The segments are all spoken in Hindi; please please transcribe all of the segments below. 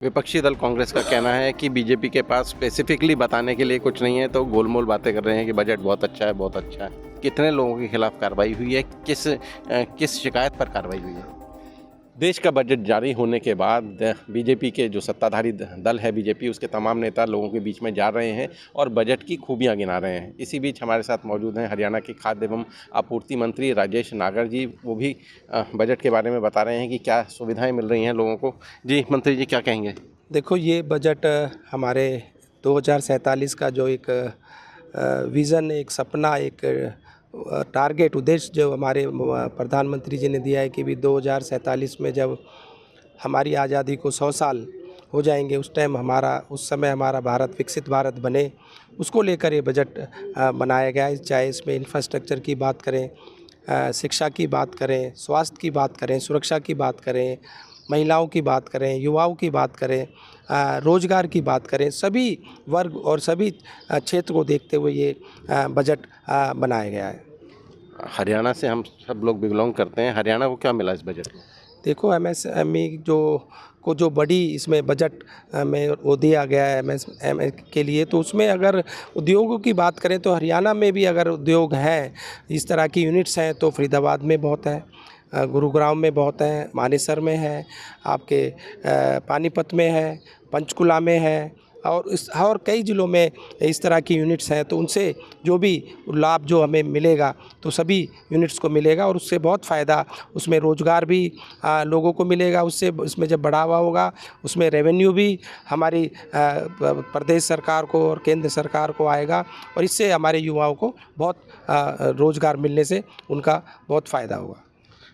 विपक्षी दल कांग्रेस का कहना है कि बीजेपी के पास स्पेसिफिकली बताने के लिए कुछ नहीं है, तो गोलमोल बातें कर रहे हैं कि बजट बहुत अच्छा है, बहुत अच्छा है। कितने लोगों के खिलाफ कार्रवाई हुई है, किस शिकायत पर कार्रवाई हुई है? देश का बजट जारी होने के बाद बीजेपी के जो सत्ताधारी दल है बीजेपी, उसके तमाम नेता लोगों के बीच में जा रहे हैं और बजट की खूबियां गिना रहे हैं। इसी बीच हमारे साथ मौजूद हैं हरियाणा के खाद्य एवं आपूर्ति मंत्री राजेश नागर जी। वो भी बजट के बारे में बता रहे हैं कि क्या सुविधाएं मिल रही हैं लोगों को। जी मंत्री जी, क्या कहेंगे? देखो, ये बजट हमारे 2047 का जो एक विज़न, एक सपना, एक टारगेट, उद्देश्य जो हमारे प्रधानमंत्री जी ने दिया है कि भी 2047 में जब हमारी आज़ादी को 100 साल हो जाएंगे, उस समय हमारा भारत विकसित भारत बने, उसको लेकर ये बजट बनाया गया है। चाहे इसमें इंफ्रास्ट्रक्चर की बात करें, शिक्षा की बात करें, स्वास्थ्य की बात करें, सुरक्षा की बात करें, महिलाओं की बात करें, युवाओं की बात करें, रोजगार की बात करें, सभी वर्ग और सभी क्षेत्र को देखते हुए ये बजट बनाया गया है। हरियाणा से हम सब लोग बिलोंग करते हैं, हरियाणा को क्या मिला इस बजट में? देखो, एमएसएमई जो बड़ी इसमें बजट में वो दिया गया है एमएसएमई के लिए, तो उसमें अगर उद्योगों की बात करें तो हरियाणा में भी अगर उद्योग हैं, इस तरह की यूनिट्स हैं, तो फरीदाबाद में बहुत है, गुरुग्राम में बहुत है, मानेसर में है, आपके पानीपत में है, पंचकुला में है, और कई ज़िलों में इस तरह की यूनिट्स हैं। तो उनसे जो भी लाभ जो हमें मिलेगा, तो सभी यूनिट्स को मिलेगा और उससे बहुत फ़ायदा, उसमें रोज़गार भी लोगों को मिलेगा। उसमें जब बढ़ावा होगा, उसमें रेवेन्यू भी हमारी प्रदेश सरकार को और केंद्र सरकार को आएगा, और इससे हमारे युवाओं को बहुत रोज़गार मिलने से उनका बहुत फ़ायदा होगा।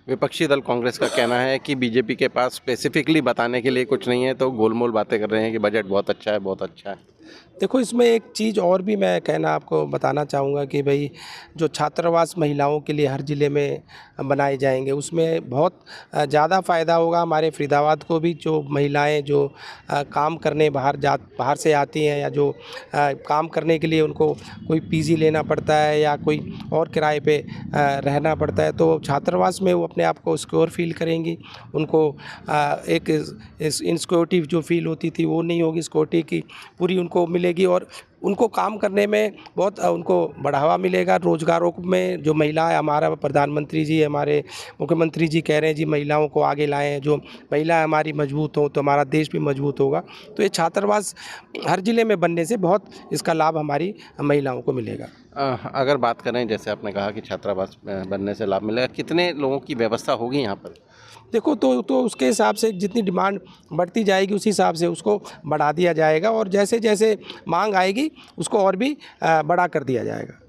विपक्षी दल कांग्रेस का कहना है कि बीजेपी के पास स्पेसिफिकली बताने के लिए कुछ नहीं है, तो गोलमोल बातें कर रहे हैं कि बजट बहुत अच्छा है, बहुत अच्छा है। देखो, इसमें एक चीज़ और भी मैं आपको बताना चाहूँगा कि भाई, जो छात्रावास महिलाओं के लिए हर ज़िले में बनाए जाएंगे, उसमें बहुत ज़्यादा फ़ायदा होगा हमारे फरीदाबाद को भी। जो महिलाएं जो काम करने बाहर से आती हैं, या जो काम करने के लिए उनको कोई पीजी लेना पड़ता है या कोई और किराए पे रहना पड़ता है, तो छात्रावास में वो अपने आप को सिक्योर फील करेंगी। उनको एक इनसिक्योरिटी जो फील होती थी वो नहीं होगी, सिक्योरिटी की पूरी उनको मिलेगी, और उनको काम करने में बहुत उनको बढ़ावा मिलेगा। रोज़गारों में जो महिलाएं, हमारा प्रधानमंत्री जी, हमारे मुख्यमंत्री जी कह रहे हैं जी महिलाओं को आगे लाएं, जो महिलाएं हमारी मजबूत हो तो हमारा देश भी मजबूत होगा। तो ये छात्रावास हर ज़िले में बनने से बहुत इसका लाभ हमारी महिलाओं को मिलेगा। अगर बात करें, जैसे आपने कहा कि छात्रावास बनने से लाभ मिलेगा, कितने लोगों की व्यवस्था होगी यहाँ पर? देखो, तो उसके हिसाब से जितनी डिमांड बढ़ती जाएगी, उसी हिसाब से उसको बढ़ा दिया जाएगा, और जैसे जैसे मांग आएगी उसको और भी बड़ा कर दिया जाएगा।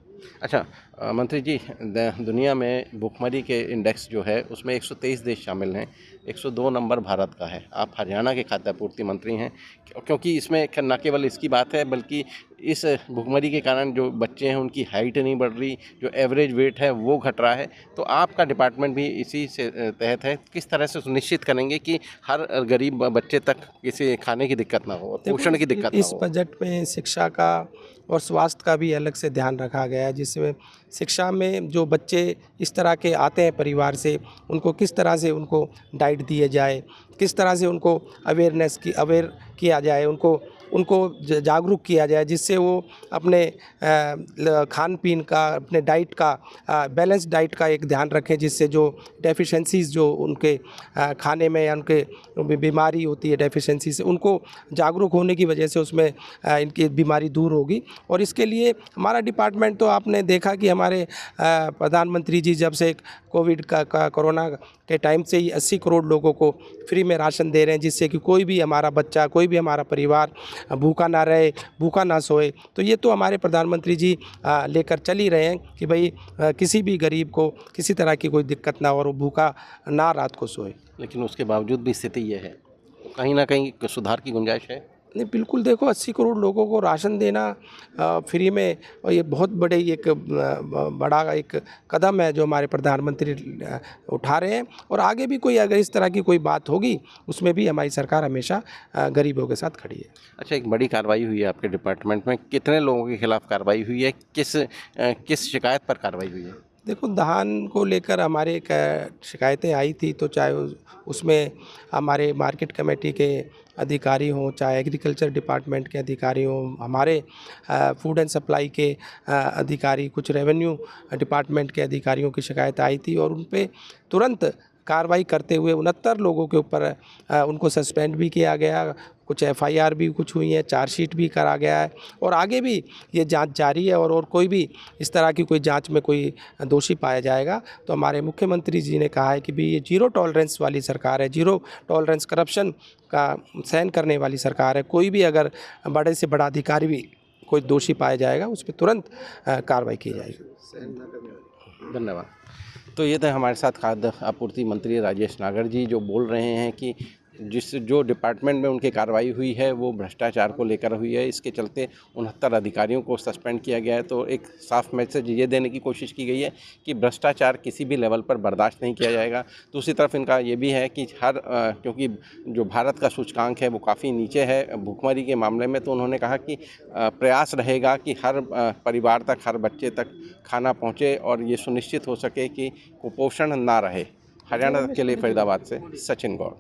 अच्छा मंत्री जी, दुनिया में भुखमरी के इंडेक्स जो है उसमें 123 देश शामिल हैं, 102 नंबर भारत का है। आप हरियाणा के खाद्य आपूर्ति मंत्री हैं, क्योंकि इसमें न केवल इसकी बात है, बल्कि इस भुखमरी के कारण जो बच्चे हैं उनकी हाइट नहीं बढ़ रही, जो एवरेज वेट है वो घट रहा है। तो आपका डिपार्टमेंट भी इसी से तहत है। किस तरह से सुनिश्चित करेंगे कि हर गरीब बच्चे तक किसी खाने की दिक्कत ना हो और पोषण की दिक्कत ना इस हो? बजट में शिक्षा का और स्वास्थ्य का भी अलग से ध्यान रखा गया है, जिसमें शिक्षा में जो बच्चे इस तरह के आते हैं परिवार से, उनको किस तरह से उनको डाइट दिए जाए, किस तरह से उनको अवेयर किया जाए, उनको जागरूक किया जाए, जिससे वो अपने खान पीन का, अपने डाइट का, बैलेंस डाइट का एक ध्यान रखें, जिससे जो डेफिशिएंसीज जो उनके खाने में या उनके बीमारी होती है डेफिशिएंसी से, उनको जागरूक होने की वजह से उसमें इनकी बीमारी दूर होगी। और इसके लिए हमारा डिपार्टमेंट, तो आपने देखा कि हमारे प्रधानमंत्री जी जब से कोविड का कोरोना के टाइम से ही 80 करोड़ लोगों को फ्री में राशन दे रहे हैं, जिससे कि कोई भी हमारा बच्चा, कोई भी हमारा परिवार भूखा ना रहे, भूखा ना सोए। तो ये तो हमारे प्रधानमंत्री जी लेकर चल ही रहे हैं कि भाई किसी भी गरीब को किसी तरह की कोई दिक्कत ना हो और वो भूखा ना रात को सोए। लेकिन उसके बावजूद भी स्थिति ये है, तो कहीं ना कहीं सुधार की गुंजाइश है। नहीं, बिल्कुल। देखो, 80 करोड़ लोगों को राशन देना फ्री में, और ये बहुत बड़ा एक कदम है जो हमारे प्रधानमंत्री उठा रहे हैं। और आगे भी कोई अगर इस तरह की कोई बात होगी, उसमें भी हमारी सरकार हमेशा गरीबों के साथ खड़ी है। अच्छा, एक बड़ी कार्रवाई हुई है आपके डिपार्टमेंट में, कितने लोगों के खिलाफ कार्रवाई हुई है, किस शिकायत पर कार्रवाई हुई है? देखो, धान को लेकर हमारे शिकायतें आई थी, तो चाहे उसमें हमारे मार्केट कमेटी के अधिकारी हों, चाहे एग्रीकल्चर डिपार्टमेंट के अधिकारी हों, हमारे फूड एंड सप्लाई के अधिकारी, कुछ रेवेन्यू डिपार्टमेंट के अधिकारियों की शिकायत आई थी और उन पे तुरंत कार्रवाई करते हुए 69 लोगों के ऊपर उनको सस्पेंड भी किया गया, कुछ एफआईआर भी कुछ हुई है, चार्जशीट भी करा गया है और आगे भी ये जांच जारी है और कोई भी इस तरह की कोई जांच में कोई दोषी पाया जाएगा तो हमारे मुख्यमंत्री जी ने कहा है कि भी ये जीरो टॉलरेंस वाली सरकार है, जीरो टॉलरेंस करप्शन का सहन करने वाली सरकार है। कोई भी अगर बड़े से बड़ा अधिकारी भी कोई दोषी पाया जाएगा उस पर तुरंत कार्रवाई की जाएगी। धन्यवाद। तो ये थे हमारे साथ खाद्य आपूर्ति मंत्री राजेश नागर जी, जो बोल रहे हैं कि जो डिपार्टमेंट में उनकी कार्रवाई हुई है वो भ्रष्टाचार को लेकर हुई है। इसके चलते 69 अधिकारियों को सस्पेंड किया गया है। तो एक साफ मैसेज ये देने की कोशिश की गई है कि भ्रष्टाचार किसी भी लेवल पर बर्दाश्त नहीं किया जाएगा। दूसरी तरफ इनका ये भी है कि क्योंकि जो भारत का सूचकांक है वो काफ़ी नीचे है भुखमरी के मामले में, तो उन्होंने कहा कि प्रयास रहेगा कि हर परिवार तक, हर बच्चे तक खाना पहुँचे और ये सुनिश्चित हो सके कि कुपोषण ना रहे। हरियाणा के लिए फरीदाबाद से सचिन गौड़।